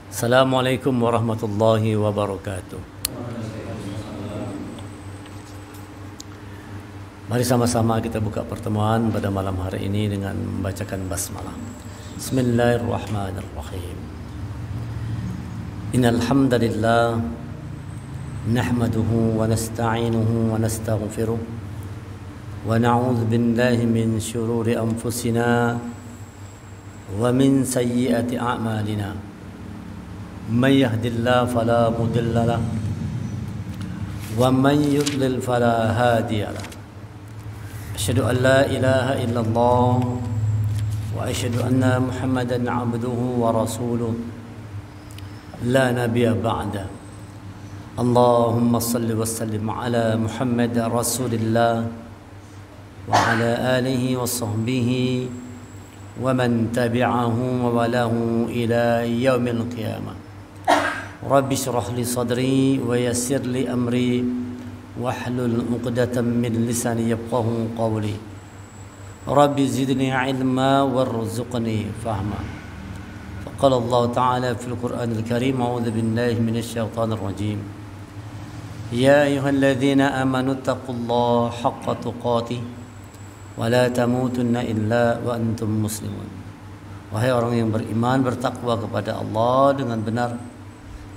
Assalamualaikum warahmatullahi wabarakatuh. Mari sama-sama kita buka pertemuan pada malam hari ini dengan membacakan basmalah. Bismillahirrahmanirrahim. Innal hamdalillah nahmaduhu wa nasta'inuhu wa nastaghfiruh wa na'udzu billahi min shururi anfusina wa min sayyiati a'malina. من يهد الله فلا مضل له ومن يضلل فلا هادي له أشهد أن لا إله إلا الله وأشهد أن محمدا عبده ورسوله لا نبي بعده اللهم صل وسلم على محمد رسول الله وعلى آله وصحبه ومن تبعه وولاه إلى يوم القيامة Rabbi syrah li sadri wa yassir li amri wahlul 'uqdatam min lisani yafqahu qawli. Rabbi zidni ilma warzuqni fahma. Faqala Allah Ta'ala fil Qur'anil Karim, a'udzu billahi minasy syaithanir rajim. Ya ayyuhalladzina amanu taqullaha haqqa tuqatih wa la tamutunna illa wa antum muslimun. Wahai orang yang beriman, bertakwa kepada Allah dengan benar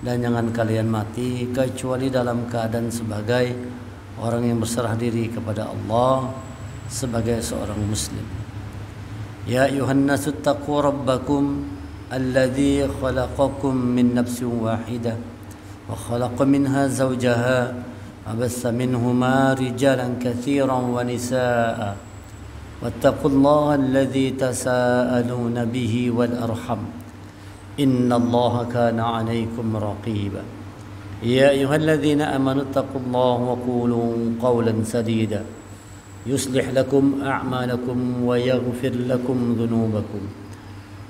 dan jangan kalian mati kecuali dalam keadaan sebagai orang yang berserah diri kepada Allah sebagai seorang muslim. Ya ayuhan nasu taqu rabbakum alladzi khalaqakum min nafsin wahidah wa khalaqa minha zawjaha wa bassa minhuma rijalan katsiran wa nisaa wattaqullaha alladzi tasaaluna bihi wal arham Inna Allah kana 'alaikum raqiba. Ya ayyuhalladzina amanu taqullaha wa qulu qawlan sadida yuslih lakum a'malakum wa yaghfir lakum dhunubakum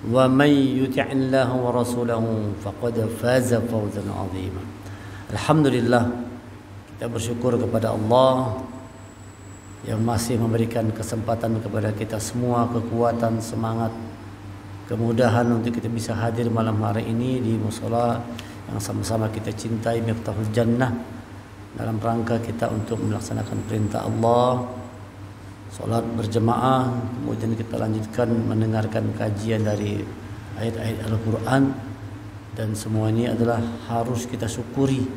wa may yuti'illaha wa rasulahu faqad faza fawzan 'azima. Alhamdulillah, kita bersyukur kepada Allah yang masih memberikan kesempatan kepada kita semua kekuatan, semangat, kemudahan untuk kita bisa hadir malam hari ini di mushola yang sama-sama kita cintai, Miftahul Jannah, dalam rangka kita untuk melaksanakan perintah Allah, solat berjemaah, kemudian kita lanjutkan mendengarkan kajian dari ayat-ayat Al-Quran, dan semua ini adalah harus kita syukuri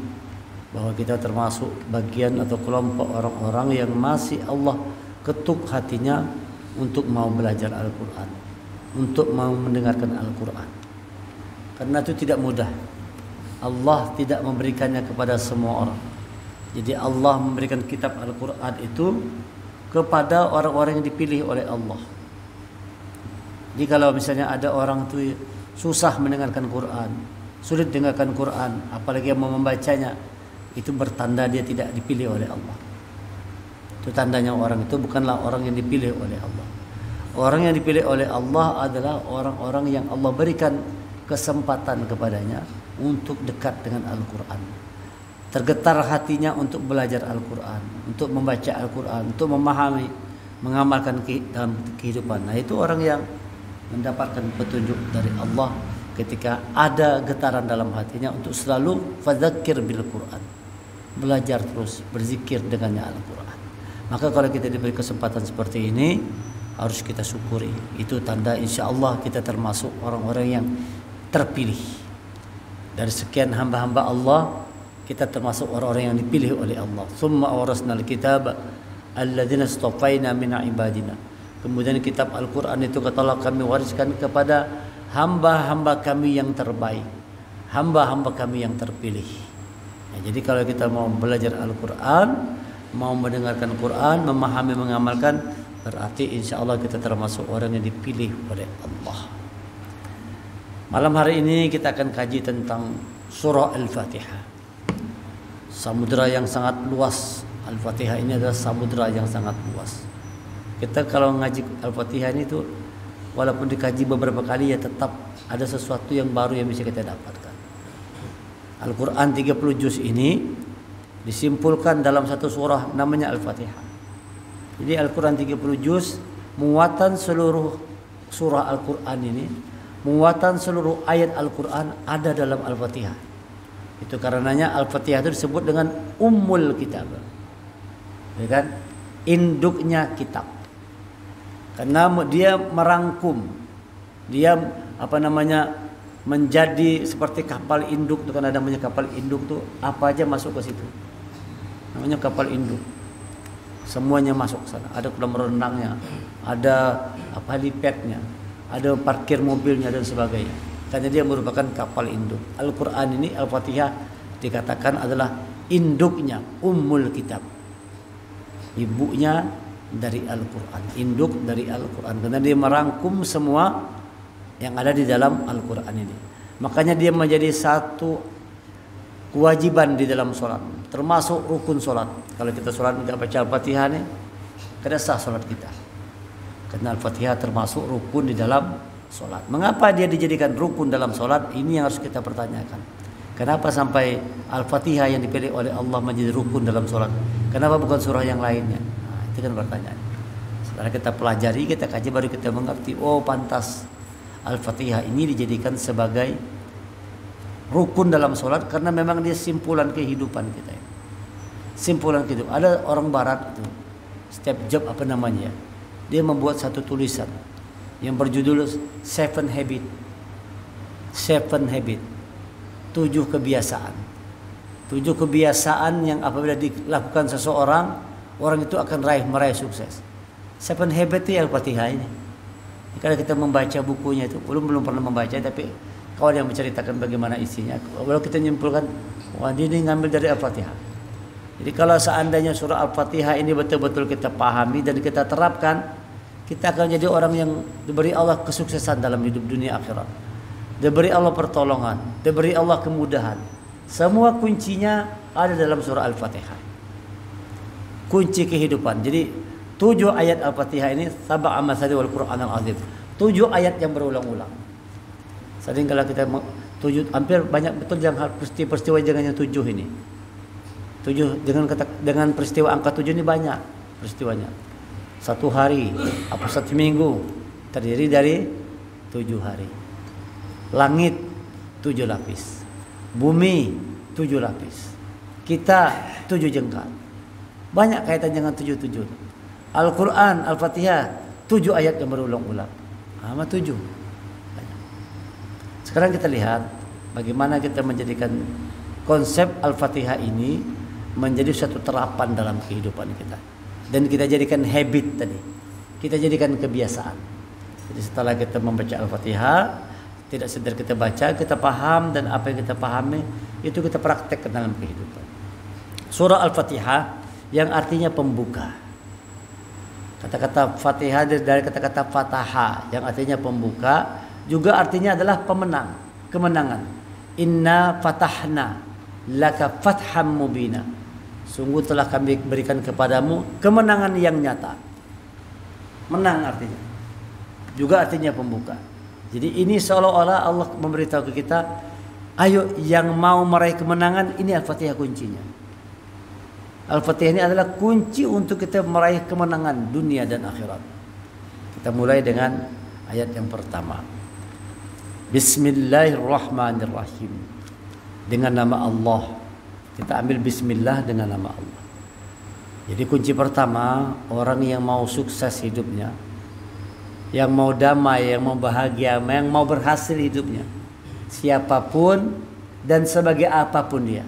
bahwa kita termasuk bagian atau kelompok orang-orang yang masih Allah ketuk hatinya untuk mau belajar Al-Quran, untuk mau mendengarkan Al-Quran. Karena itu tidak mudah. Allah tidak memberikannya kepada semua orang. Jadi Allah memberikan kitab Al-Quran itu kepada orang-orang yang dipilih oleh Allah. Jadi kalau misalnya ada orang itu susah mendengarkan Quran, sulit dengarkan Quran, apalagi yang mau membacanya, itu bertanda dia tidak dipilih oleh Allah. Itu tandanya orang itu bukanlah orang yang dipilih oleh Allah. Orang yang dipilih oleh Allah adalah orang-orang yang Allah berikan kesempatan kepadanya untuk dekat dengan Al-Quran, tergetar hatinya untuk belajar Al-Quran, untuk membaca Al-Quran, untuk memahami, mengamalkan dalam kehidupan. Nah, itu orang yang mendapatkan petunjuk dari Allah ketika ada getaran dalam hatinya untuk selalu fadzakir bil Quran, belajar terus, berzikir dengannya Al-Quran. Maka kalau kita diberi kesempatan seperti ini, harus kita syukuri. Itu tanda insya Allah kita termasuk orang-orang yang terpilih. Dari sekian hamba-hamba Allah, kita termasuk orang-orang yang dipilih oleh Allah. Tsumma awrasnal kitaba alladzina istafaina min ibadina. Kemudian kitab Al-Quran itu kata Allah kami wariskan kepada hamba-hamba kami yang terbaik, hamba-hamba kami yang terpilih. Ya, jadi kalau kita mau belajar Al-Quran, mau mendengarkan Quran, memahami, mengamalkan, berarti insya Allah kita termasuk orang yang dipilih oleh Allah. Malam hari ini kita akan kaji tentang surah Al-Fatihah. Samudra yang sangat luas. Al-Fatihah ini adalah samudra yang sangat luas. Kita kalau ngaji Al-Fatihah ini tuh, walaupun dikaji beberapa kali, ya tetap ada sesuatu yang baru yang bisa kita dapatkan. Al-Quran 30 juz ini disimpulkan dalam satu surah namanya Al-Fatihah. Jadi Al-Quran 30 juz, muatan seluruh surah Al-Quran ini muatan seluruh ayat Al-Quran ada dalam Al-Fatihah. Itu karenanya Al-Fatihah itu disebut dengan Ummul Kitab, ya kan? Induknya kitab. Karena dia merangkum, dia menjadi seperti kapal induk. Itu kan ada namanya kapal induk tuh, apa aja masuk ke situ. Namanya kapal induk. Semuanya masuk ke sana. Ada kolam renangnya, ada helipadnya, ada parkir mobilnya dan sebagainya. Karena dia merupakan kapal induk. Al-Quran ini, Al-Fatihah dikatakan adalah induknya, Ummul Kitab. Ibunya dari Al-Quran, induk dari Al-Quran. Karena dia merangkum semua yang ada di dalam Al-Quran ini. Makanya dia menjadi satu kewajiban di dalam sholat, termasuk rukun sholat. Kalau kita sholat tidak baca Al-Fatihah ini, kada sah sholat kita. Karena Al-Fatihah termasuk rukun di dalam sholat. Mengapa dia dijadikan rukun dalam sholat? Ini yang harus kita pertanyakan. Kenapa sampai Al-Fatihah yang dipilih oleh Allah menjadi rukun dalam sholat? Kenapa bukan surah yang lainnya? Nah, itu kan pertanyaan. Setelah kita pelajari, kita kaji, baru kita mengerti. Oh, pantas Al-Fatihah ini dijadikan sebagai rukun dalam sholat karena memang dia simpulan kehidupan kita. Simpulan kehidupan. Ada orang Barat itu, setiap job dia membuat satu tulisan yang berjudul Seven Habit. 7 kebiasaan. 7 kebiasaan yang apabila dilakukan seseorang, orang itu akan meraih sukses. 7 Habit itu Al-Fatihah ini. Kalau kita membaca bukunya itu, belum pernah membaca, tapi kawan yang menceritakan bagaimana isinya, kalau kita menyimpulkan, wah ini ngambil dari Al-Fatihah. Jadi kalau seandainya surah Al-Fatihah ini betul-betul kita pahami dan kita terapkan, kita akan jadi orang yang diberi Allah kesuksesan dalam hidup dunia akhirat. Diberi Allah pertolongan, diberi Allah kemudahan. Semua kuncinya ada dalam surah Al-Fatihah. Kunci kehidupan. Jadi 7 ayat Al-Fatihah ini sab'a masani wal Qur'an al-azim. 7 ayat yang berulang-ulang. Sering kalau kita 7, hampir banyak betul yang peristiwa dengan yang 7 ini. 7 dengan peristiwa angka 7 ini banyak peristiwanya. 1 hari, 1 minggu terdiri dari 7 hari. Langit 7 lapis, bumi 7 lapis, kita 7 jengkal. Banyak kaitan dengan 7. Al-Quran, Al-Fatihah 7 ayat yang berulang-ulang. Sama 7. Banyak. Sekarang kita lihat bagaimana kita menjadikan konsep Al-Fatihah ini menjadi suatu terapan dalam kehidupan kita. Dan kita jadikan habit tadi. Kita jadikan kebiasaan. Jadi setelah kita membaca Al-Fatihah, tidak sekedar kita baca, kita paham, dan apa yang kita pahami itu kita praktekkan dalam kehidupan. Surah Al-Fatihah yang artinya pembuka. Kata-kata Fatihah dari kata-kata Fataha yang artinya pembuka, juga artinya adalah pemenang, kemenangan. Inna fatahna laka fatham mubina. Sungguh telah kami berikan kepadamu kemenangan yang nyata. Menang artinya. Juga artinya pembuka. Jadi ini seolah-olah Allah memberitahu ke kita, ayo yang mau meraih kemenangan, ini Al-Fatihah kuncinya. Al-Fatihah ini adalah kunci untuk kita meraih kemenangan dunia dan akhirat. Kita mulai dengan ayat yang pertama. Bismillahirrahmanirrahim. Dengan nama Allah. Kita ambil bismillah dengan nama Allah. Jadi kunci pertama, orang yang mau sukses hidupnya, yang mau damai, yang mau bahagia, yang mau berhasil hidupnya, siapapun dan sebagai apapun dia.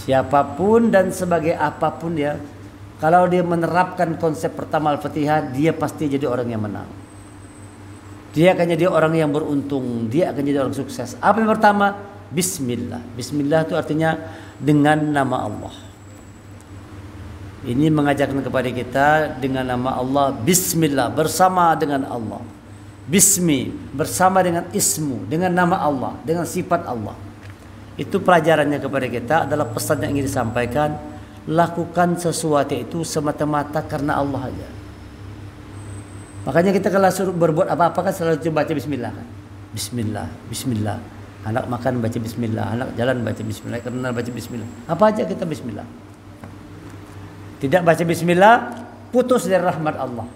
Siapapun dan sebagai apapun dia, kalau dia menerapkan konsep pertama Al-Fatihah, dia pasti jadi orang yang menang. Dia akan jadi orang yang beruntung, dia akan jadi orang sukses. Apa yang pertama? Bismillah. Bismillah itu artinya dengan nama Allah. Ini mengajarkan kepada kita dengan nama Allah. Bismillah, bersama dengan Allah. Bismi, bersama dengan ismu, dengan nama Allah, dengan sifat Allah. Itu pelajarannya kepada kita, adalah pesan yang ingin disampaikan. Lakukan sesuatu itu semata-mata karena Allah aja. Makanya kita kalau suruh berbuat apa-apa kan selalu baca bismillah kan. Bismillah, bismillah. Anak makan baca bismillah, anak jalan baca bismillah, kenal baca bismillah. Apa aja kita bismillah. Tidak baca bismillah, putus dari rahmat Allah.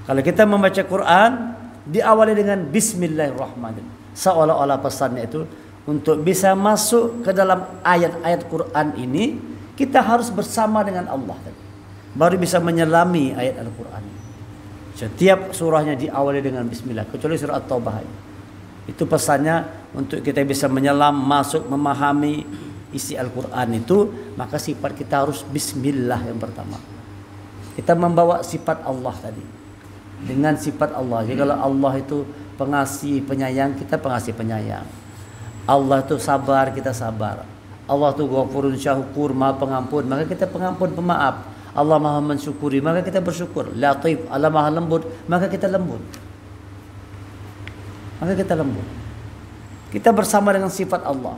Kalau kita membaca Quran, diawali dengan Bismillahirrahmanirrahim. Seolah-olah pesannya itu untuk bisa masuk ke dalam ayat-ayat Quran ini, kita harus bersama dengan Allah tadi. Baru bisa menyelami ayat Al-Quran. Setiap surahnya diawali dengan Bismillah, kecuali surah At-Taubah. Itu pesannya untuk kita bisa menyelam, masuk, memahami isi Al-Quran itu, maka sifat kita harus Bismillah yang pertama. Kita membawa sifat Allah tadi. Dengan sifat Allah. Jadi kalau Allah itu pengasih, penyayang, kita pengasih, penyayang. Allah itu sabar, kita sabar. Allah itu Ghafurun Syakur, Maha Pengampun, maka kita pengampun, pemaaf. Allah Maha mensyukuri, maka kita bersyukur. Latif, Allah Maha lembut, maka kita lembut. Maka kita lembut. Kita bersama dengan sifat Allah.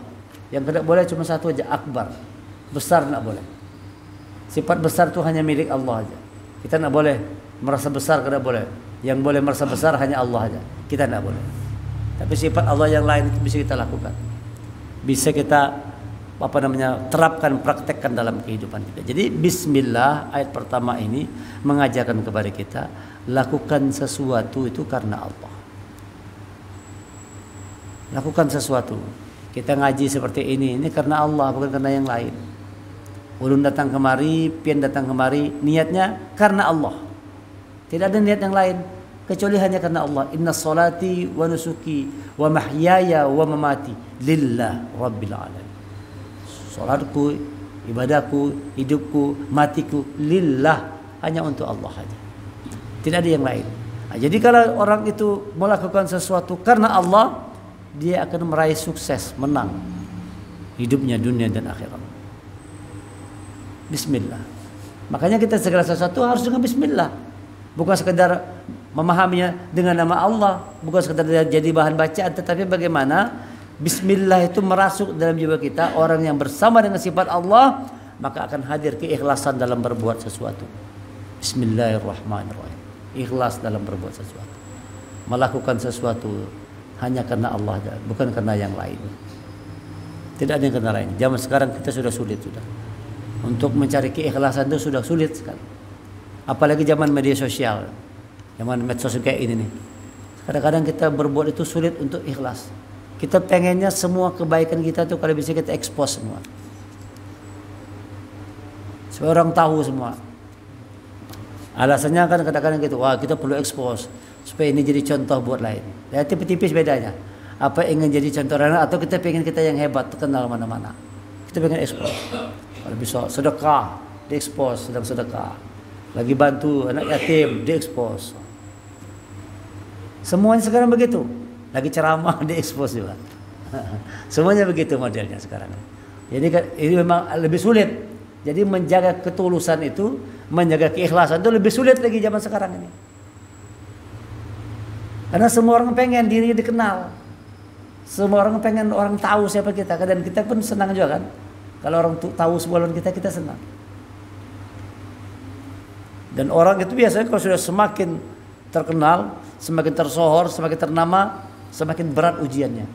Yang tidak boleh cuma satu aja, akbar. Besar tidak boleh. Sifat besar itu hanya milik Allah aja. Kita tidak boleh merasa besar, tidak boleh. Yang boleh merasa besar hanya Allah aja. Kita tidak boleh. Tapi sifat Allah yang lain itu bisa kita lakukan. Bisa kita terapkan, praktekkan dalam kehidupan kita. Jadi Bismillah ayat pertama ini mengajarkan kepada kita lakukan sesuatu itu karena Allah. Lakukan sesuatu. Kita ngaji seperti ini karena Allah, bukan karena yang lain. Ulun datang kemari, pian datang kemari, niatnya karena Allah. Tidak ada niat yang lain kecuali hanya karena Allah. Inna salati wa nusuki wa mahyaya wa mamati lillah rabbil alamin. Salatku, ibadahku, hidupku, matiku lillah, hanya untuk Allah saja. Tidak ada yang lain. Nah, jadi kalau orang itu melakukan sesuatu karena Allah, dia akan meraih sukses, menang hidupnya, dunia dan akhirat. Bismillah. Makanya kita segala sesuatu harus dengan Bismillah. Bukan sekedar memahaminya dengan nama Allah, bukan sekedar jadi bahan bacaan, tetapi bagaimana Bismillah itu merasuk dalam jiwa kita. Orang yang bersama dengan sifat Allah, maka akan hadir keikhlasan dalam berbuat sesuatu. Bismillahirrahmanirrahim. Ikhlas dalam berbuat sesuatu. Melakukan sesuatu hanya karena Allah, bukan karena yang lain. Tidak ada yang karena lain. Zaman sekarang kita sudah sulit sudah. Untuk mencari keikhlasan itu sudah sulit sekali. Apalagi zaman media sosial. Zaman medsos kayak ini nih. Kadang-kadang kita berbuat itu sulit untuk ikhlas. Kita pengennya semua kebaikan kita tuh kalau bisa kita expose semua. Supaya orang tahu semua. Alasannya kan kadang-kadang gitu, wah kita perlu expose supaya ini jadi contoh buat lain. Ya tipis-tipis bedanya. Apa ingin jadi contoh lain atau kita pengen kita yang hebat, terkenal mana-mana. Kita pengen expose. Kalau bisa sedekah, di-expose sedang sedekah. Lagi bantu anak yatim, di-expose. Semuanya sekarang begitu. Lagi ceramah di-expose juga. Semuanya begitu modelnya sekarang. Jadi ini memang lebih sulit. Jadi menjaga ketulusan itu, menjaga keikhlasan itu lebih sulit lagi zaman sekarang ini. Karena semua orang pengen dirinya dikenal. Semua orang pengen orang tahu siapa kita. Dan kita pun senang juga kan. Kalau orang tahu sebuah kita, kita senang. Dan orang itu biasanya kalau sudah semakin terkenal, semakin tersohor, semakin ternama, semakin berat ujiannya.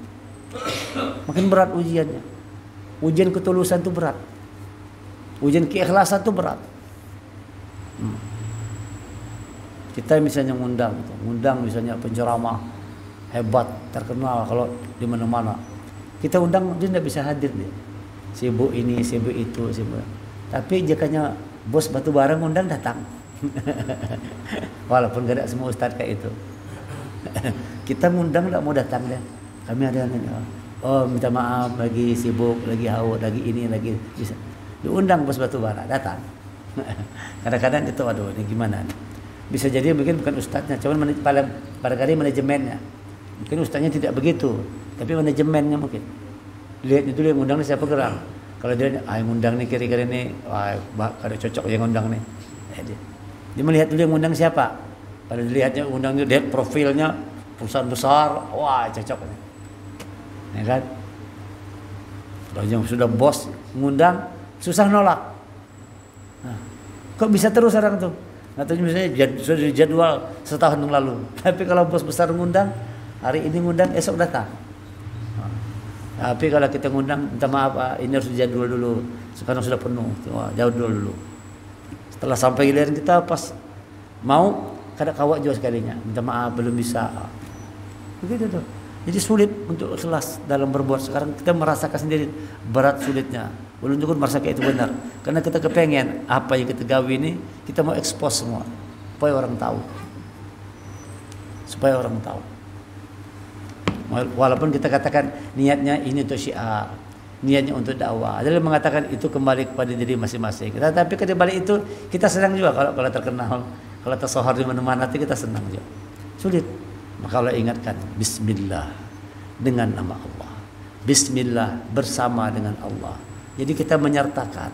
Makin berat ujiannya. Ujian ketulusan itu berat. Ujian keikhlasan itu berat. Kita misalnya ngundang misalnya penceramah hebat, terkenal kalau di mana-mana. Kita undang dia tidak bisa hadir dia. Sibuk ini, sibuk itu, sibuk. Tapi jikanya bos batu barang undang datang. Walaupun gak ada semua ustadz kayak itu. Kita ngundang tidak mau datang deh. Kami ada yang oh minta maaf lagi sibuk, lagi haus, lagi ini, lagi bisa. Diundang bos batu bara datang. Kadang-kadang itu aduh ini gimana nih? Bisa jadi mungkin bukan ustadznya, cuman pada kali manajemennya. Mungkin ustadznya tidak begitu, tapi manajemennya mungkin. Lihat itu dia ngundang nih siapa gerak. Kalau dia yang ngundang nih kira-kira nih, wah ada cocok yang ngundang nih. Dia melihat dulu yang ngundang siapa. Kalau dilihatnya ngundang dia lihat profilnya perusahaan besar, wah cocok nih. Ya kan? Kalau yang sudah bos ngundang susah nolak. Nah, kok bisa terus orang tuh? Atau misalnya sudah dijadwal setahun yang lalu. Tapi kalau bos besar ngundang, hari ini ngundang, esok datang. Nah, tapi kalau kita ngundang, minta maaf, ini harus dijadwal dulu. Sekarang sudah penuh, wah, jauh dulu. Setelah sampai giliran kita pas mau, kadang kawat juga sekalinya. Minta maaf, belum bisa. Begitu tuh. Jadi sulit untuk ikhlas dalam berbuat. Sekarang kita merasakan sendiri berat sulitnya. Belum cukup merasakan itu benar. Karena kita kepengen apa yang kita gawe ini kita mau expose semua supaya orang tahu. Supaya orang tahu. Walaupun kita katakan niatnya ini untuk syiar, niatnya untuk dakwah. Ada yang mengatakan itu kembali kepada diri masing-masing. Tapi ke balik itu kita senang juga kalau terkenal, kalau tersohor di mana-mana itu kita senang juga. Sulit. Maka Allah ingatkan bismillah dengan nama Allah. Bismillah bersama dengan Allah. Jadi kita menyertakan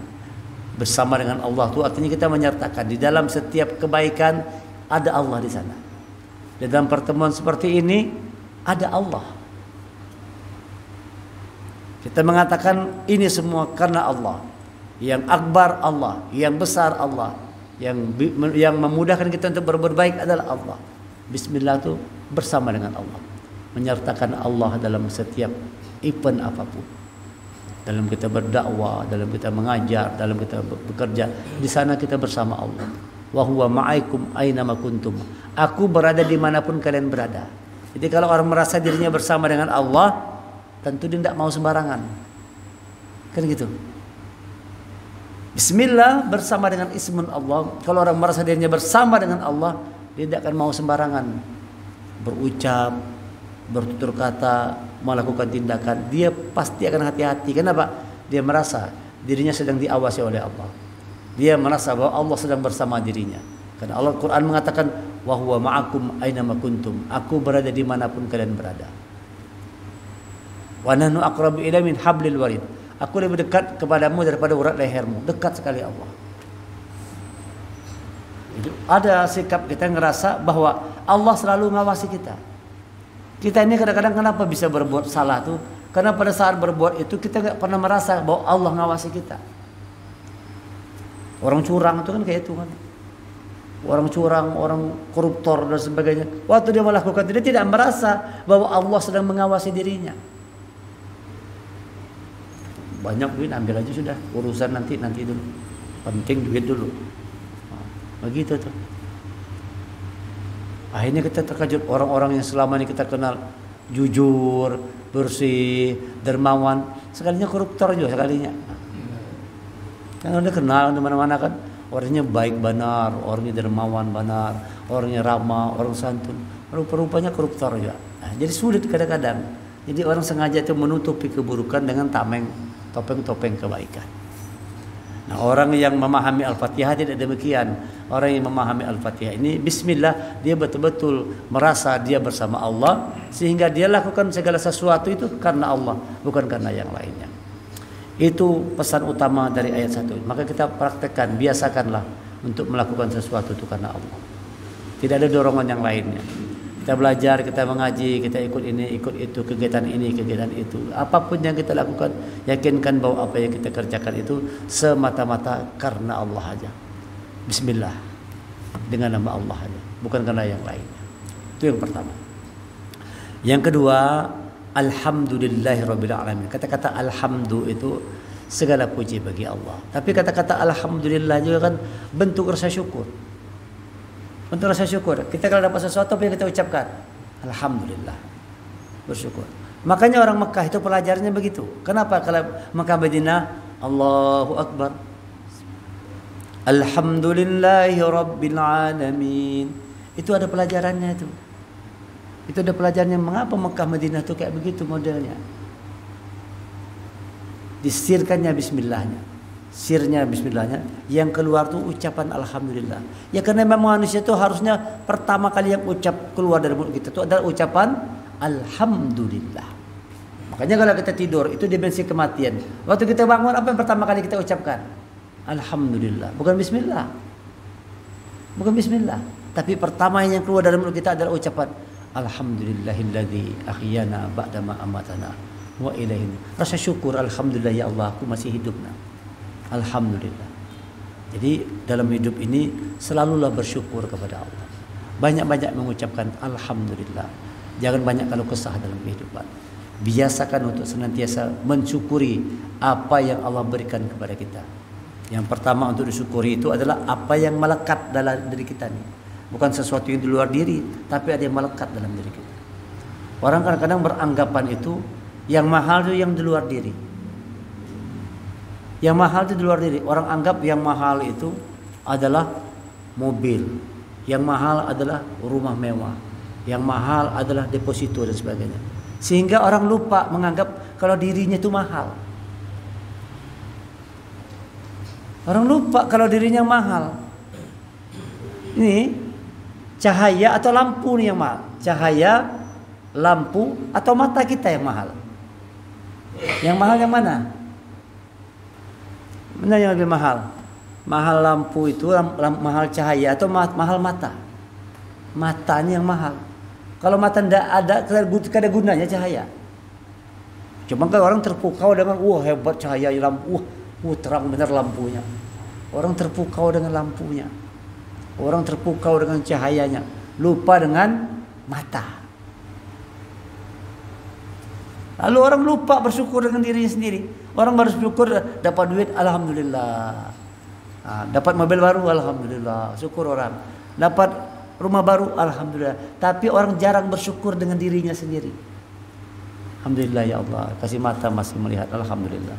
bersama dengan Allah itu artinya kita menyertakan di dalam setiap kebaikan ada Allah di sana. Di dalam pertemuan seperti ini ada Allah. Kita mengatakan ini semua karena Allah. Yang akbar Allah, yang besar Allah, yang memudahkan kita untuk berbuat baik adalah Allah. Bismillah itu bersama dengan Allah, menyertakan Allah dalam setiap event apapun, dalam kita berdakwah, dalam kita mengajar, dalam kita bekerja, di sana kita bersama Allah. Wa huwa ma'aikum aina ma kuntum. Aku berada dimanapun kalian berada. Jadi kalau orang merasa dirinya bersama dengan Allah, tentu dia tidak mau sembarangan, kan gitu. Bismillah bersama dengan ismun Allah. Kalau orang merasa dirinya bersama dengan Allah, dia tidak akan mau sembarangan berucap, bertutur kata, melakukan tindakan. Dia pasti akan hati-hati. Kenapa? Dia merasa dirinya sedang diawasi oleh Allah. Dia merasa bahwa Allah sedang bersama dirinya. Karena Allah Quran mengatakan wa huwa ma'akum aina ma kuntum. Aku berada dimanapun kalian berada. Wa nahnu aqrabu ilaihi min hablil warid. Aku lebih dekat kepadamu daripada urat lehermu. Dekat sekali Allah. Itu ada sikap kita ngerasa bahwa Allah selalu ngawasi kita. Kita ini kadang-kadang kenapa bisa berbuat salah tuh? Karena pada saat berbuat itu kita nggak pernah merasa bahwa Allah ngawasi kita. Orang curang itu kan kayak itu kan. Orang curang, orang koruptor dan sebagainya. Waktu dia melakukan itu dia tidak merasa bahwa Allah sedang mengawasi dirinya. Banyak duit ambil aja sudah, urusan nanti dulu. Penting duit dulu. Begitu tuh. Akhirnya kita terkejut orang-orang yang selama ini kita kenal jujur, bersih, dermawan, sekalinya koruptor juga sekalinya. Kan udah kenal di mana-mana kan, orangnya baik benar, orangnya dermawan benar, orangnya ramah, orang santun. Rupa-rupanya koruptor juga. Nah, jadi sulit kadang-kadang. Jadi orang sengaja itu menutupi keburukan dengan tameng, topeng-topeng kebaikan. Nah, orang yang memahami Al-Fatihah tidak demikian. Orang yang memahami Al-Fatihah ini bismillah, dia betul-betul merasa dia bersama Allah, sehingga dia lakukan segala sesuatu itu karena Allah, bukan karena yang lainnya. Itu pesan utama dari ayat 1. Maka kita praktekkan, biasakanlah untuk melakukan sesuatu itu karena Allah. Tidak ada dorongan yang lainnya. Kita belajar, kita mengaji, kita ikut ini, ikut itu, kegiatan ini, kegiatan itu. Apapun yang kita lakukan, yakinkan bahwa apa yang kita kerjakan itu semata-mata karena Allah aja. Bismillah. Dengan nama Allah aja, bukan karena yang lainnya. Itu yang pertama. Yang kedua, alhamdulillahirabbil alamin. Kata-kata alhamdu itu segala puji bagi Allah. Tapi kata-kata alhamdulillah juga kan bentuk rasa syukur. Bentuk rasa syukur. Kita kalau dapat sesuatu apa yang kita ucapkan? Alhamdulillah. Bersyukur. Makanya orang Mekah itu pelajarannya begitu. Kenapa kalau Mekah Madinah Allahu Akbar. Alhamdulillahi Rabbil Alamin. Itu ada pelajarannya itu. Itu ada pelajarannya mengapa Mekah Madinah itu kayak begitu modelnya. Disirkannya bismillahnya. Sirnya bismillahnya, yang keluar tuh ucapan alhamdulillah. Ya karena memang manusia itu harusnya pertama kali yang ucap keluar dari mulut kita itu adalah ucapan alhamdulillah. Makanya kalau kita tidur itu dimensi kematian. Waktu kita bangun apa yang pertama kali kita ucapkan? Alhamdulillah, bukan bismillah. Bukan bismillah, tapi pertama yang keluar dari mulut kita adalah ucapan alhamdulillahilladzi ahyana ba'dama amatana wa ilaihi. Rasa syukur, alhamdulillah ya Allah, aku masih hidup. Alhamdulillah. Jadi dalam hidup ini selalulah bersyukur kepada Allah. Banyak-banyak mengucapkan alhamdulillah. Jangan banyak kalau kesah dalam kehidupan. Biasakan untuk senantiasa mensyukuri apa yang Allah berikan kepada kita. Yang pertama untuk disyukuri itu adalah apa yang melekat dalam diri kita nih. Bukan sesuatu yang di luar diri, tapi ada yang melekat dalam diri kita. Orang kadang-kadang beranggapan itu yang mahal itu yang di luar diri. Yang mahal itu di luar diri. Orang anggap yang mahal itu adalah mobil. Yang mahal adalah rumah mewah. Yang mahal adalah deposito dan sebagainya. Sehingga orang lupa menganggap kalau dirinya itu mahal. Orang lupa kalau dirinya mahal. Ini cahaya atau lampu nih yang mahal. Cahaya, lampu atau mata kita yang mahal. Yang mahal yang mana? Mana yang lebih mahal? Mahal lampu itu, mahal cahaya atau mahal mata? Matanya yang mahal. Kalau mata tidak ada gunanya cahaya. Cuma kan orang terpukau dengan wah hebat cahaya lampu, terang benar lampunya. Orang terpukau dengan lampunya. Orang terpukau dengan cahayanya, lupa dengan mata. Lalu orang lupa bersyukur dengan dirinya sendiri. Orang bersyukur dapat duit, alhamdulillah. Dapat mobil baru, alhamdulillah. Syukur orang. Dapat rumah baru, alhamdulillah. Tapi orang jarang bersyukur dengan dirinya sendiri. Alhamdulillah ya Allah, kasih mata masih melihat, alhamdulillah.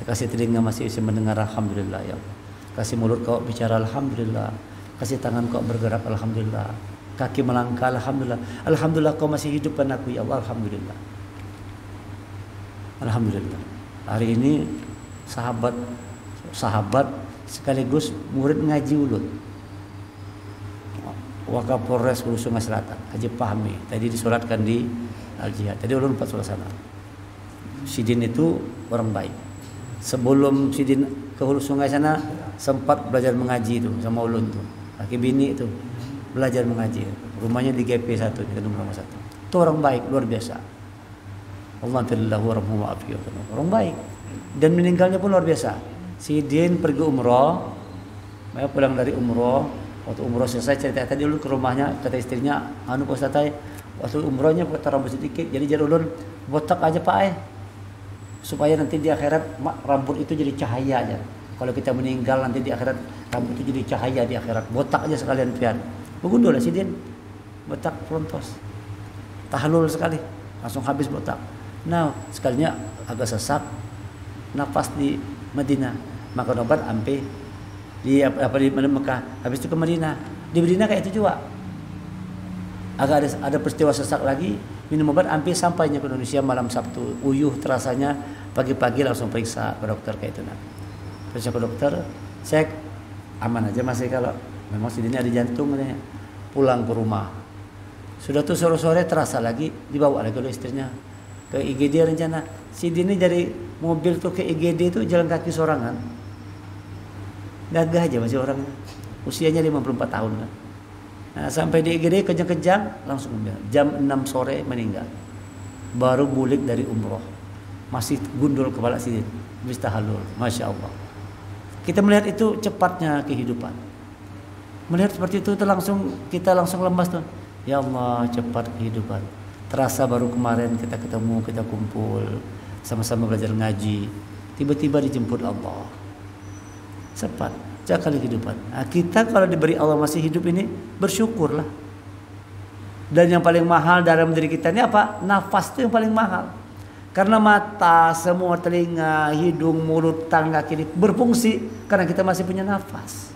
Kasih telinga masih bisa mendengar, alhamdulillah ya Allah. Kasih mulut kau bicara, alhamdulillah. Kasih tangan kau bergerak, alhamdulillah. Kaki melangkah, alhamdulillah. Alhamdulillah kau masih hidupkan aku ya Allah, alhamdulillah. Alhamdulillah. Hari ini sahabat sekaligus murid ngaji Ulun. Wakapolres Hulu Sungai Selatan, Haji Fahmi. Tadi disolatkan di Al-Jihad. Tadi Ulun empat suasana. Sidin itu orang baik. Sebelum Sidin ke Hulu Sungai sana sempat belajar mengaji itu sama Ulun tuh. Laki bini itu belajar mengaji. Rumahnya di GP 1 di Gedung Nomor 1. Itu orang baik luar biasa. Orang baik dan meninggalnya pun luar biasa. Sidin pergi umroh, pulang dari umroh. Waktu umroh selesai cerita tadi dulu ke rumahnya, kata istrinya, anu Pak Ustaz, waktu umrohnya potong rambut sedikit, jadi ulun botak aja Pak supaya nanti di akhirat rambut itu jadi cahaya aja. Kalau kita meninggal nanti di akhirat rambut itu jadi cahaya di akhirat. Botak aja sekalian pian. Begundul lah Sidin, botak pelontos, tahlul sekali, langsung habis botak. Nah, sekalinya agak sesak, nafas di Madinah, makan obat ampe di Mekah, habis itu ke Madinah. Di Madinah kayak itu juga. Agak ada peristiwa sesak lagi, minum obat ampe sampainya ke Indonesia malam Sabtu. Uyuh terasanya, pagi-pagi langsung periksa ke dokter kayak itu nah. Periksa ke dokter, cek aman aja masih kalau memang sini ada jantung katanya. Pulang ke rumah. Sudah tuh sore-sore terasa lagi dibawa lagi oleh istrinya ke IGD rencana. Si Dini dari mobil tuh ke IGD itu jalan kaki sorangan. Gagah aja masih orangnya. Usianya 54 tahun kan. Nah, sampai di IGD kejang-kejang langsung jam 6 sore meninggal. Baru bulik dari umroh. Masih gundul kepala Sidin. Habis tahallul. Masya Allah. Kita melihat itu cepatnya kehidupan. Melihat seperti itu kita langsung lemas tuh. Ya Allah, cepat kehidupan. Terasa baru kemarin kita ketemu, kita kumpul, sama-sama belajar ngaji. Tiba-tiba dijemput Allah. Cepat, jaga kehidupan. Nah, kita kalau diberi Allah masih hidup ini, bersyukurlah. Dan yang paling mahal dalam diri kita ini apa? Nafas itu yang paling mahal. Karena mata, semua telinga, hidung, mulut, tangan, kaki berfungsi karena kita masih punya nafas.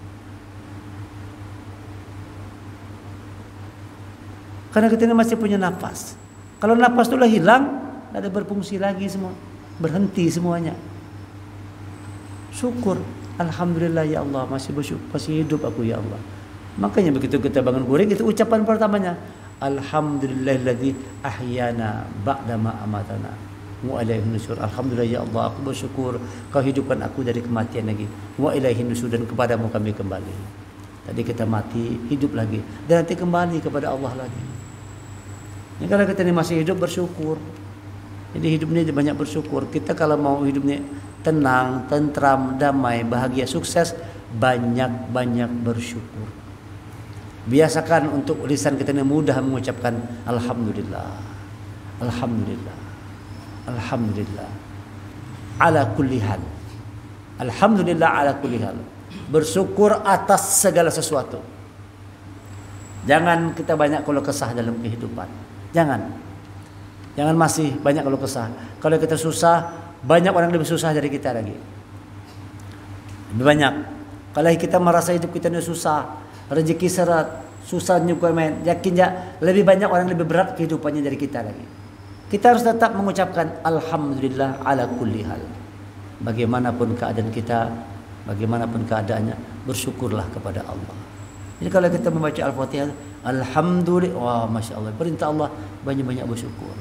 Karena kita ini masih punya nafas. Kalau nafas itu udah hilang, tidak ada berfungsi lagi semua. Berhenti semuanya. Syukur. Alhamdulillah ya Allah, masih hidup aku ya Allah. Makanya begitu kita bangun guring, itu ucapan pertamanya. Alhamdulillahilladzi ahyana ba'dama amatana. Wa ilaihin nusyur. Alhamdulillah ya Allah, aku bersyukur kau hidupkan aku dari kematian lagi. Wa ilaihin nusyur, dan kepadamu kami kembali. Tadi kita mati, hidup lagi, dan nanti kembali kepada Allah lagi. Ini kalau kita ini masih hidup, bersyukur. Jadi hidupnya banyak bersyukur. Kita kalau mau hidupnya tenang, tentram, damai, bahagia, sukses, banyak-banyak bersyukur. Biasakan untuk lisan kita ini mudah mengucapkan Alhamdulillah, Alhamdulillah, Alhamdulillah, ala kulli hal. Alhamdulillah ala kulli hal. Bersyukur atas segala sesuatu. Jangan kita banyak keluh kesah dalam kehidupan. Jangan. Jangan masih banyak kalau kesah. Kalau kita susah, banyak orang lebih susah dari kita lagi. Lebih banyak. Kalau kita merasa hidup kita ini susah, rezeki seret, susah juga main, yakin ya lebih banyak orang lebih berat kehidupannya dari kita lagi. Kita harus tetap mengucapkan alhamdulillah ala kulli hal. Bagaimanapun keadaan kita, bagaimanapun keadaannya, bersyukurlah kepada Allah. Jadi kalau kita membaca Al-Fatihah, alhamdulillah, wah masya Allah, perintah Allah banyak-banyak bersyukur.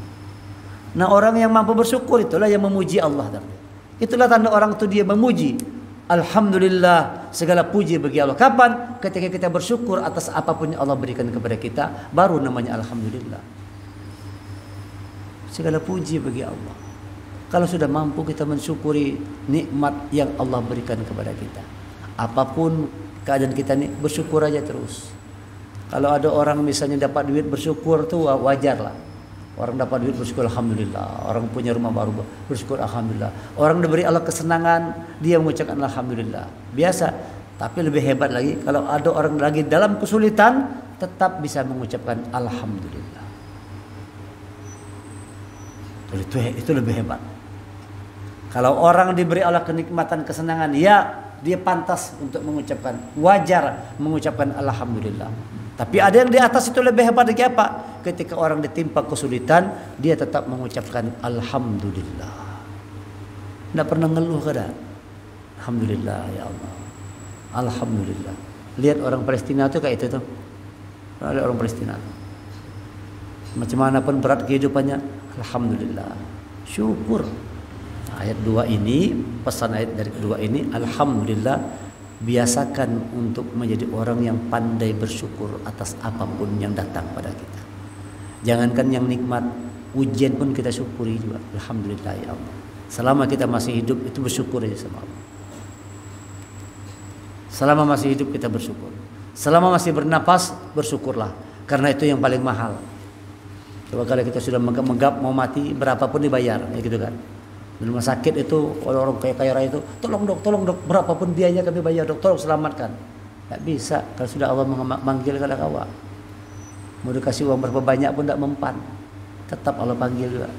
Nah orang yang mampu bersyukur itulah yang memuji Allah. Itulah tanda orang itu dia memuji. Alhamdulillah, segala puji bagi Allah. Kapan? Ketika kita bersyukur atas apapun yang Allah berikan kepada kita, baru namanya alhamdulillah. Segala puji bagi Allah. Kalau sudah mampu kita mensyukuri nikmat yang Allah berikan kepada kita, apapun keadaan kita ini, bersyukur aja terus. Kalau ada orang misalnya dapat duit bersyukur tuh wajar lah. Orang dapat duit bersyukur alhamdulillah. Orang punya rumah baru bersyukur alhamdulillah. Orang diberi Allah kesenangan, dia mengucapkan alhamdulillah. Biasa. Tapi lebih hebat lagi kalau ada orang lagi dalam kesulitan tetap bisa mengucapkan alhamdulillah. Itu lebih hebat. Kalau orang diberi Allah kenikmatan kesenangan, ya dia pantas untuk mengucapkan, wajar mengucapkan alhamdulillah. Tapi ada yang di atas itu lebih hebat lagi apa? Ketika orang ditimpa kesulitan, dia tetap mengucapkan alhamdulillah. Tidak pernah ngeluh kada. Alhamdulillah ya Allah. Alhamdulillah. Lihat orang Palestina itu kayak itu tuh. Lihat orang Palestina tuh. Macam mana pun berat kehidupannya, alhamdulillah. Syukur. Ayat 2 ini, pesan ayat dari kedua ini, alhamdulillah. Biasakan untuk menjadi orang yang pandai bersyukur atas apapun yang datang pada kita. Jangankan yang nikmat, ujian pun kita syukuri juga. Alhamdulillah ya Allah. Selama kita masih hidup itu bersyukur aja sama Allah. Selama masih hidup kita bersyukur. Selama masih bernapas bersyukurlah. Karena itu yang paling mahal. Coba kalau kita sudah menggap mau mati berapapun dibayar, ya gitu kan. Di rumah sakit itu kalau orang kaya raya itu tolong dok, berapapun biayanya kami bayar dok, tolong selamatkan. Tak bisa kalau sudah Allah memanggil kada kawa. Mau dikasih uang berapa banyak pun tak mempan, tetap Allah panggil juga.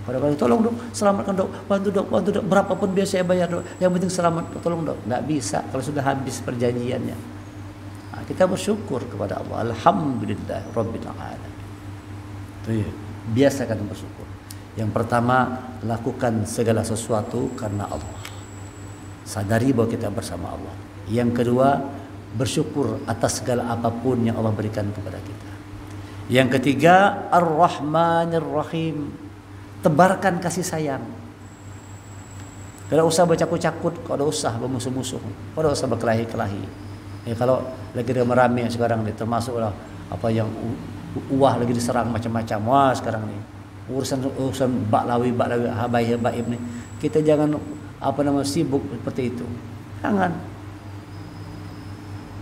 Kalau tolong dok, selamatkan dok, bantu dok, berapapun biaya saya bayar dok, yang penting selamat dok, tolong dok. Tak bisa kalau sudah habis perjanjiannya. Nah, kita bersyukur kepada Allah. Alhamdulillah Rabbil Alamin. Biasakan bersyukur. Yang pertama, lakukan segala sesuatu karena Allah. Sadari bahwa kita bersama Allah. Yang kedua, bersyukur atas segala apapun yang Allah berikan kepada kita. Yang ketiga, Ar-Rahmanir Rahim. Tebarkan kasih sayang. Tidak usah bercakut-cakut, tidak usah bermusuh-musuh, tidak usah berkelahi-kelahi. Kalau lagi rame-rame sekarang nih, termasuklah apa yang uah lagi diserang macam-macam. Wah sekarang nih. Urusan baklawi habaib nih, kita jangan sibuk seperti itu.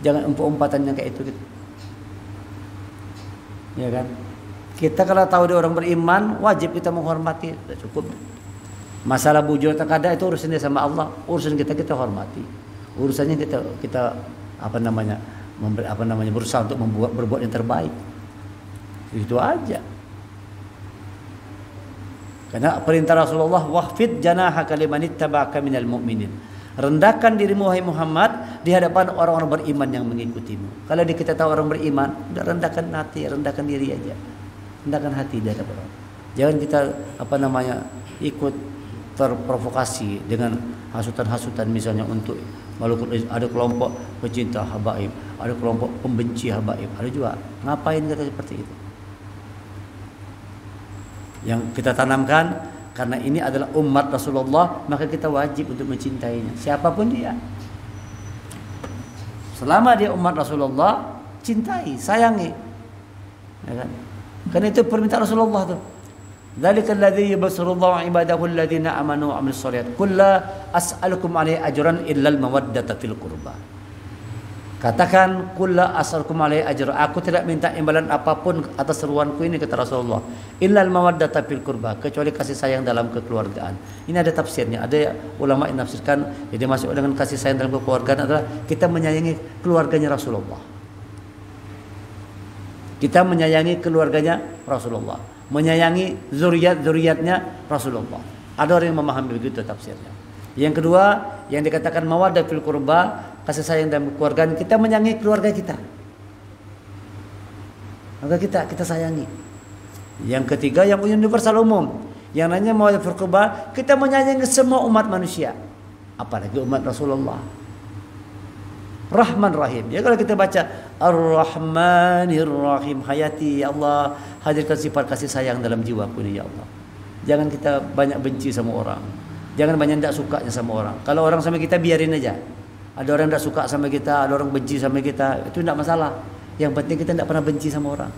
Jangan umpatan yang kayak itu gitu. Ya kan, kita kalau tahu dia orang beriman wajib kita menghormati, sudah cukup. Masalah bujur takada itu urusannya sama Allah, urusan kita hormati, urusannya kita berusaha untuk berbuat yang terbaik, itu aja. Karena perintah Rasulullah, wahfid janahaka limanittaba'aka minal mu'minin. Rendahkan dirimu wahai Muhammad di hadapan orang-orang beriman yang mengikutimu. Kalau kita tahu orang beriman, rendahkan hati, rendahkan diri aja. Rendahkan hati di hadapan orang. Jangan kita ikut terprovokasi dengan hasutan-hasutan misalnya untuk walaupun ada kelompok pecinta habaib, ada kelompok pembenci habaib, ada juga. Ngapain kita seperti itu? Yang kita tanamkan karena ini adalah umat Rasulullah, maka kita wajib untuk mencintainya siapapun dia. Selama dia umat Rasulullah, cintai, sayangi, ya kan? Karena itu permintaan Rasulullah tuh. Dzalikal ladzi yubashshirullahu ibadahu alladzina amanu wa amilus shalihat. Qul la as'alukum 'alaihi ajran illa al-mawaddata fil qurba. Katakan qul la as'alukum 'alaihi ajra. Aku tidak minta imbalan apapun atas seruanku ini, kata Rasulullah. Illa al-mawaddata fil qurba, kecuali kasih sayang dalam kekeluargaan. Ini ada tafsirnya. Ada ulama yang menafsirkan jadi masuk dengan kasih sayang dalam kekeluargaan adalah kita menyayangi keluarganya Rasulullah. Kita menyayangi keluarganya Rasulullah. menyayangi zuriat-zuriatnya Rasulullah. Ada orang yang memahami begitu tafsirnya. Yang kedua, yang dikatakan mawaddah fil qurba, kasih sayang dalam keluarga, kita menyayangi keluarga kita. Maka kita sayangi. Yang ketiga, yang universal umum, yang namanya mawaddah fil qurba, kita menyayangi semua umat manusia, apalagi umat Rasulullah. Rahman Rahim. Ya kalau kita baca Ar-Rahmanir Rahim, hayati ya Allah, hadirkan sifat kasih sayang dalam jiwaku ini ya Allah. Jangan kita banyak benci sama orang. Jangan banyak tidak sukanya sama orang. Kalau orang sama kita biarin aja. Ada orang tidak suka sama kita, ada orang benci sama kita, itu tidak masalah. Yang penting kita tidak pernah benci sama orang.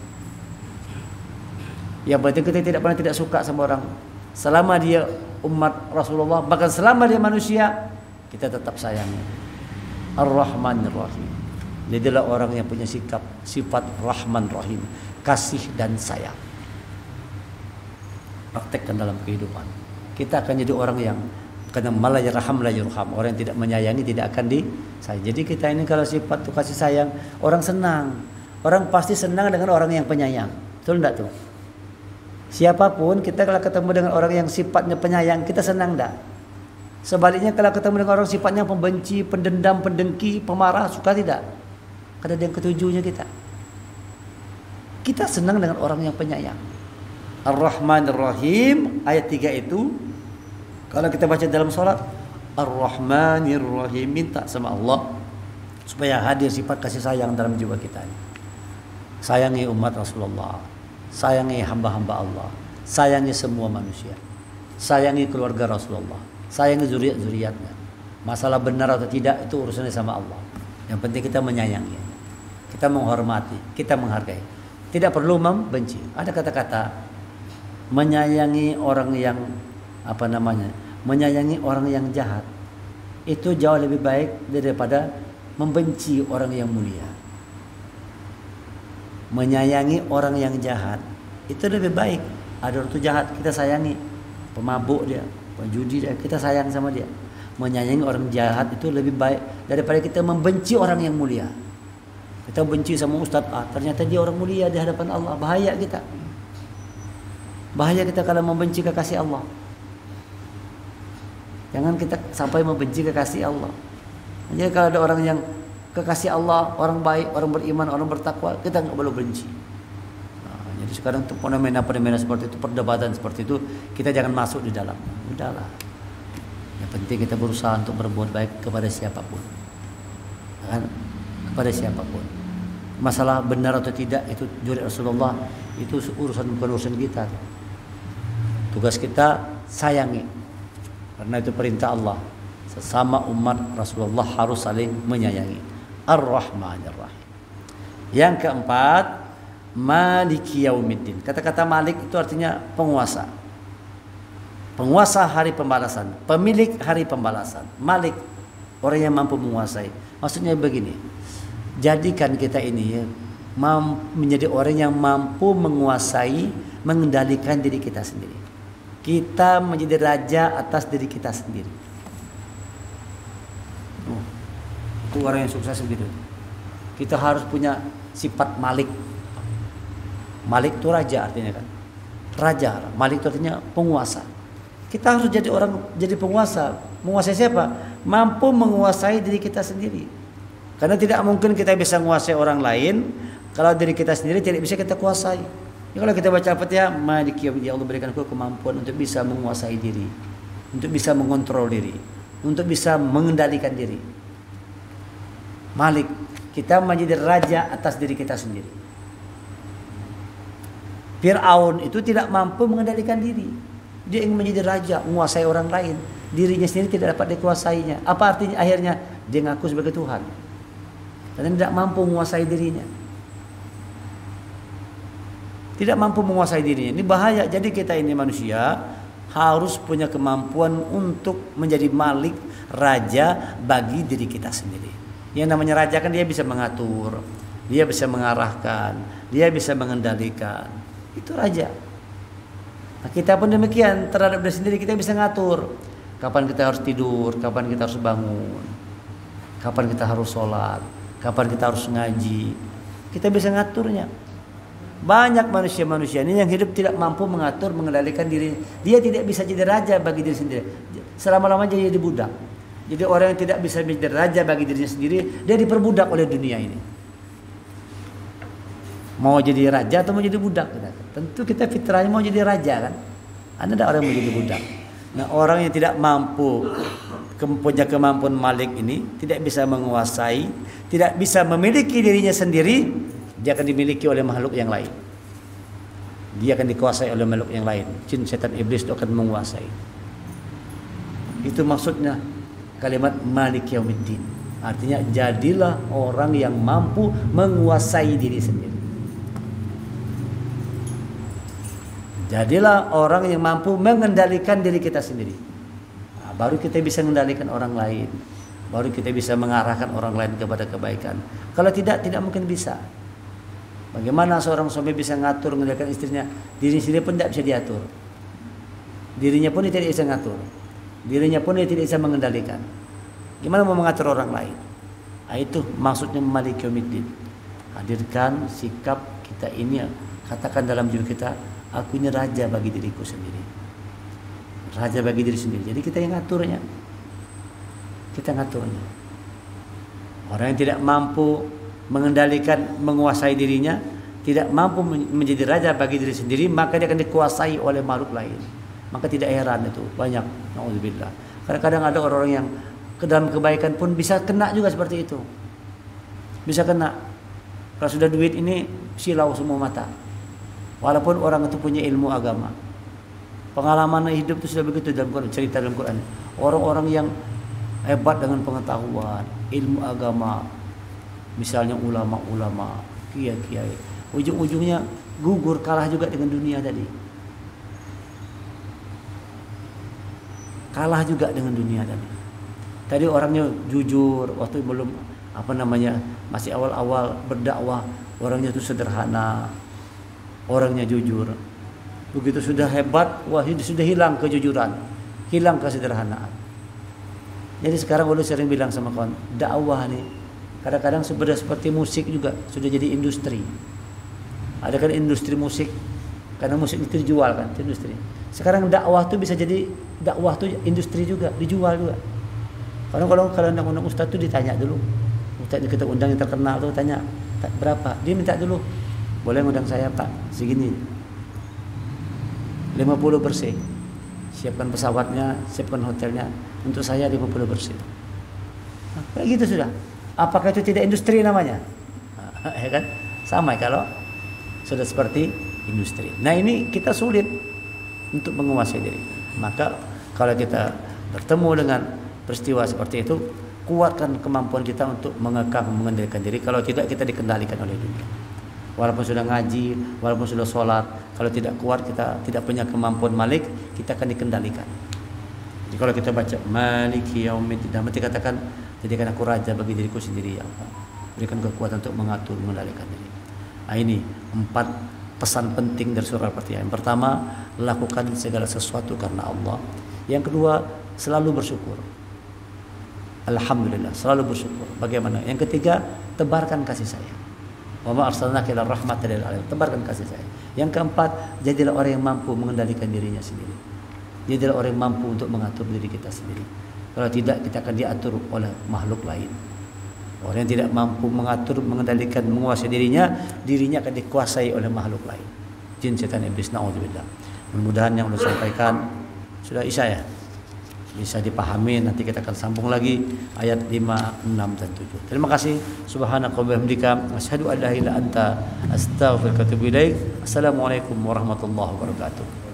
Yang penting kita tidak pernah tidak suka sama orang. Selama dia umat Rasulullah, bahkan selama dia manusia, kita tetap sayangi. Ar-Rahmanir Rahim. Dia adalah orang yang punya sifat Rahman Rahim, kasih dan sayang. Praktekkan dalam kehidupan. Kita akan jadi orang yang karena malah yarham la yurham, orang yang tidak menyayangi tidak akan disayang. Jadi kita ini kalau sifat itu kasih sayang, orang senang. Orang pasti senang dengan orang yang penyayang. Betul enggak tuh? Siapapun kita kalau ketemu dengan orang yang sifatnya penyayang, kita senang enggak? Sebaliknya kalau ketemu dengan orang sifatnya pembenci, pendendam, pendengki, pemarah, suka tidak? Karena yang ketujuhnya kita. Kita senang dengan orang yang penyayang. Ar-Rahmanir Rahim ayat 3 itu kalau kita baca dalam salat, Ar-Rahmanir Rahim, minta sama Allah supaya hadir sifat kasih sayang dalam jiwa kita ini. Sayangi umat Rasulullah, sayangi hamba-hamba Allah, sayangi semua manusia, sayangi keluarga Rasulullah, sayangi zuriat-zuriatnya. Masalah benar atau tidak itu urusannya sama Allah. Yang penting kita menyayangi, kita menghormati, kita menghargai. Tidak perlu membenci. Ada kata-kata menyayangi orang yang menyayangi orang yang jahat itu jauh lebih baik daripada membenci orang yang mulia. Menyayangi orang yang jahat itu lebih baik. Ada orang itu jahat, kita sayangi. Pemabuk dia, penjudi dia, kita sayang sama dia. Menyayangi orang jahat itu lebih baik daripada kita membenci orang yang mulia. Kita benci sama Ustadz A, ternyata dia orang mulia di hadapan Allah. Bahaya kita. Bahaya kita kalau membenci kekasih Allah. Jangan kita sampai membenci kekasih Allah. Jadi kalau ada orang yang kekasih Allah, orang baik, orang beriman, orang bertakwa, kita nggak boleh benci. Nah, jadi sekarang untuk fenomena-fenomena seperti itu, perdebatan seperti itu, kita jangan masuk di dalam. Udahlah. Yang penting kita berusaha untuk berbuat baik kepada siapapun. Kan? Kepada siapapun. Masalah benar atau tidak itu juri Rasulullah, itu bukan urusan kita. Tugas kita sayangi. Karena itu perintah Allah. Sesama umat Rasulullah harus saling menyayangi. Ar-Rahmanir Rahim. Yang keempat, Maliki Yaumiddin. Kata-kata Malik itu artinya penguasa. Penguasa hari pembalasan, pemilik hari pembalasan. Malik, orang yang mampu menguasai. Maksudnya begini. Jadikan kita ini menjadi orang yang mampu menguasai, mengendalikan diri kita sendiri. Kita menjadi raja atas diri kita sendiri. Itu orang yang sukses begitu. Kita harus punya sifat Malik. Malik itu raja artinya kan. Raja, Malik itu artinya penguasa. Kita harus jadi penguasa. Menguasai siapa? Mampu menguasai diri kita sendiri. Karena tidak mungkin kita bisa menguasai orang lain kalau diri kita sendiri tidak bisa kita kuasai. Ya, kalau kita baca Al-Fatihah, Maliki Yaumiddin, ya Allah berikan aku kemampuan untuk bisa menguasai diri, untuk bisa mengontrol diri, untuk bisa mengendalikan diri. Malik, kita menjadi raja atas diri kita sendiri. Fir'aun itu tidak mampu mengendalikan diri. Dia ingin menjadi raja, menguasai orang lain. Dirinya sendiri tidak dapat dikuasainya. Apa artinya akhirnya? Dia ngaku sebagai Tuhan. Karena tidak mampu menguasai dirinya. Tidak mampu menguasai dirinya. Ini bahaya. Jadi kita ini manusia harus punya kemampuan untuk menjadi malik, raja bagi diri kita sendiri. Yang namanya raja kan dia bisa mengatur, dia bisa mengarahkan, dia bisa mengendalikan. Itu raja. Nah, kita pun demikian terhadap diri sendiri, kita bisa ngatur. Kapan kita harus tidur, kapan kita harus bangun, kapan kita harus sholat, kapan kita harus ngaji. Kita bisa ngaturnya. Banyak manusia-manusia ini yang hidup tidak mampu mengatur, mengendalikan diri. Dia tidak bisa jadi raja bagi diri sendiri. Selama-lamanya jadi budak. Jadi orang yang tidak bisa menjadi raja bagi dirinya sendiri, dia diperbudak oleh dunia ini. Mau jadi raja atau mau jadi budak? Tentu kita fitrahnya mau jadi raja kan. Ada orang yang mau jadi budak. Nah, orang yang tidak mampu punya kemampuan malik ini, tidak bisa menguasai, tidak bisa memiliki dirinya sendiri, dia akan dimiliki oleh makhluk yang lain. Dia akan dikuasai oleh makhluk yang lain. Jin, setan, iblis itu akan menguasai. Itu maksudnya kalimat Malik Yaumiddin. Artinya jadilah orang yang mampu menguasai diri sendiri. Jadilah orang yang mampu mengendalikan diri kita sendiri. Nah, baru kita bisa mengendalikan orang lain. Baru kita bisa mengarahkan orang lain kepada kebaikan. Kalau tidak mungkin bisa. Bagaimana seorang suami bisa ngatur mengendalikan istrinya? Dirinya sendiri pun tidak bisa diatur. Dirinya pun tidak bisa ngatur. Dirinya pun dia tidak bisa mengendalikan. Gimana mau mengatur orang lain? Nah, itu maksudnya Malik Yaumiddin. Hadirkan sikap kita ini, katakan dalam diri kita, aku ini raja bagi diriku sendiri. Raja bagi diri sendiri. Jadi kita yang ngaturnya. Kita ngaturnya. Orang yang tidak mampu mengendalikan, menguasai dirinya, tidak mampu menjadi raja bagi diri sendiri, maka dia akan dikuasai oleh makhluk lain. Maka tidak heran itu banyak, naudzubillah. Kadang-kadang ada orang-orang yang ke dalam kebaikan pun bisa kena juga seperti itu. Bisa kena. Kalau sudah duit ini silau semua mata. Walaupun orang itu punya ilmu agama. Pengalaman hidup itu sudah begitu dalam Quran, cerita dalam Quran. Orang-orang yang hebat dengan pengetahuan, ilmu agama, misalnya ulama-ulama, kiai-kiai, ujung-ujungnya gugur, kalah juga dengan dunia tadi. Kalah juga dengan dunia tadi orangnya jujur, waktu belum masih awal-awal berdakwah, orangnya itu sederhana, orangnya jujur. Begitu sudah hebat, sudah hilang kejujuran, hilang kesederhanaan. Jadi sekarang udah sering bilang sama kawan, dakwah nih kadang-kadang seperti musik juga, sudah jadi industri. Ada kan industri musik, karena musik itu dijual kan, itu industri. Sekarang dakwah tuh bisa jadi dakwah tuh industri juga, dijual juga. Karena kalau undang ustaz tuh ditanya dulu. Ustaz kita undang yang terkenal tuh tanya, berapa? Dia minta dulu. Boleh ngundang saya, Pak, segini. 50 bersih. Siapkan pesawatnya, siapkan hotelnya. Untuk saya 50 bersih. Nah, kayak gitu sudah. Apakah itu tidak industri namanya? Nah, ya kan? Sama kalau sudah seperti industri. Nah, ini kita sulit untuk menguasai diri. Maka kalau kita bertemu dengan peristiwa seperti itu, kuatkan kemampuan kita untuk mengekang, mengendalikan diri. Kalau tidak, kita dikendalikan oleh dunia. Walaupun sudah ngaji, walaupun sudah sholat, kalau tidak kuat, kita tidak punya kemampuan malik, kita akan dikendalikan. Jadi kalau kita baca Maliki Yaumiddin, nanti katakan, jadikan aku raja bagi diriku sendiri, ya Allah. Berikan kekuatan untuk mengatur, mengendalikan diri. Nah, ini 4 pesan penting dari surah Al-Fatihah. Yang pertama, lakukan segala sesuatu karena Allah. Yang kedua, selalu bersyukur. Alhamdulillah, selalu bersyukur. Bagaimana? Yang ketiga, tebarkan kasih sayang. Wa ma arsalnaka illa rahmatan lil alamin. Tebarkan kasih sayang. Yang keempat, jadilah orang yang mampu mengendalikan dirinya sendiri. Jadilah orang yang mampu untuk mengatur diri kita sendiri. Kalau tidak, kita akan diatur oleh makhluk lain. Orang yang tidak mampu mengatur, mengendalikan, menguasai dirinya akan dikuasai oleh makhluk lain. Jin, setan, iblis, naudzubillah. Mudah-mudahan yang sudah sampaikan sudah isya ya. Bisa dipahami, nanti kita akan sambung lagi ayat 5, 6 dan 7. Terima kasih. Subhanaka wa bihamdika asyhadu an la ilaha illa anta astaghfiruka wa atubu ilaik. Assalamualaikum warahmatullahi wabarakatuh.